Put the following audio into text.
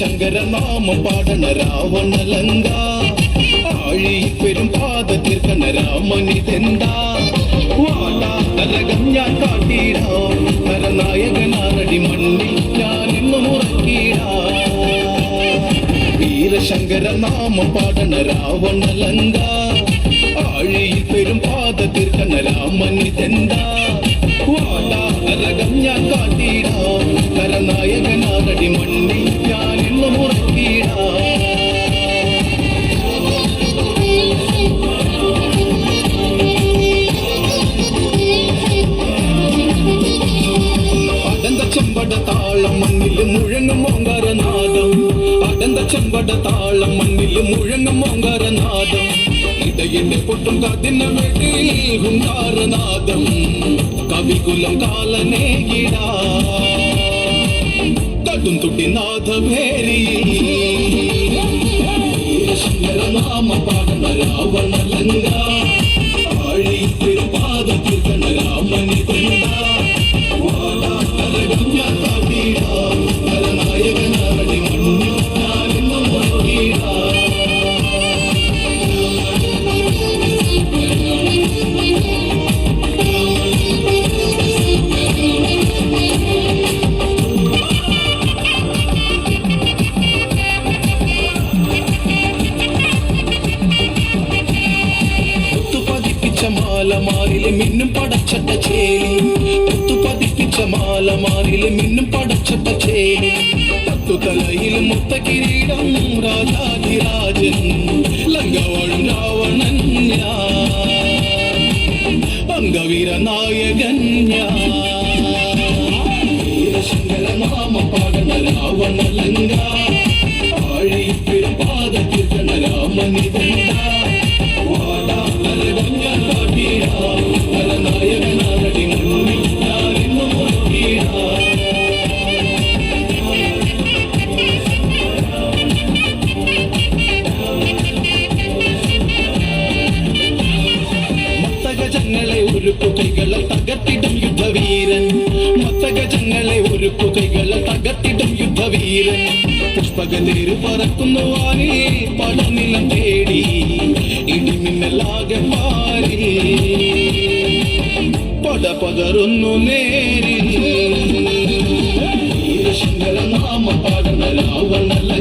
വീരശങ്കര നാമം പാടണ രാവണലങ്ക ആഴി പെരും പാത തീർക്കണ രാമനിതെന്താ വാടാതരകം ഞാൻ കാട്ടിടാം നരനായകനാരടി മണ്ണിൽ ഞാൻ എന്നും ഉറക്കിടാം വീരശങ്കര നാമം പാടണ രാവണലങ്ക ആഴി പെരും പാത തീർക്കണ രാമനിതെന്താ വാടാതരകം ഞാൻ കാട്ടിടാം നരനായകനാരടി മണ്ണിൽ ഞാൻ എന്നും ഉറക്കിടാം ചെമ്പട താളം മണ്ണിൽ മുഴങ്ങും ഓങ്കാരനാദം അടന്ത ചെമ്പട താളം മണ്ണിൽ മുഴങ്ങും ഓങ്കാരനാദം ഇടയുടെ പൊട്ടും കതിന വെട്ടിൽ ഹുങ്കാരനാദം കവികുലം കാലനേകിടാ കടും തുട്ടി നാഥഭേരിയിൽ വീരശങ്കര നാമ പാടണ രാവണലങ്ക ആഴി തിരുപാദ തീർക്കണ രാമനിതെന്താ നരനായകനാരടി മണ്ണിൽ ഞാനെന്നും ഉറക്കിടാം മാലമാരിലെ മിന്നും പടച്ചട്ട ചേലി പതിപ്പിച്ച മാലമാരിലെ മിന്നും പടച്ചട്ട ചേലി പത്തു തലയിൽ മുത്ത കിരീടം രാജാധിരാജൻ ലങ്കവാഴും രാവണൻ അംഗവീര നായകൻ വീരശങ്കര നാമ പാടണ രാവണലങ്ക ആഴി പാത തീർക്കണ രാമനിതെന്താ നരനായകനാരടി മണ്ണിൽ ഞാനെന്നും ഉറക്കിടാം മത്തഗജങ്ങളെ ഒരുക്കു കൈകളെ തകർത്തിടും യുദ്ധവീരൻ മത്തഗജങ്ങളെ ഒരുക്കു കൈകളെ തകർത്തിടും യുദ്ധവീരൻ പുഷ്പകലേരു പറക്കുന്നു വാനേ പടനിലം തേടി ഇടിമിന്നലാകെ പാരി പട പകരുന്നു നേരിൽ വീരശങ്കര നാമ പാടണ രാവണല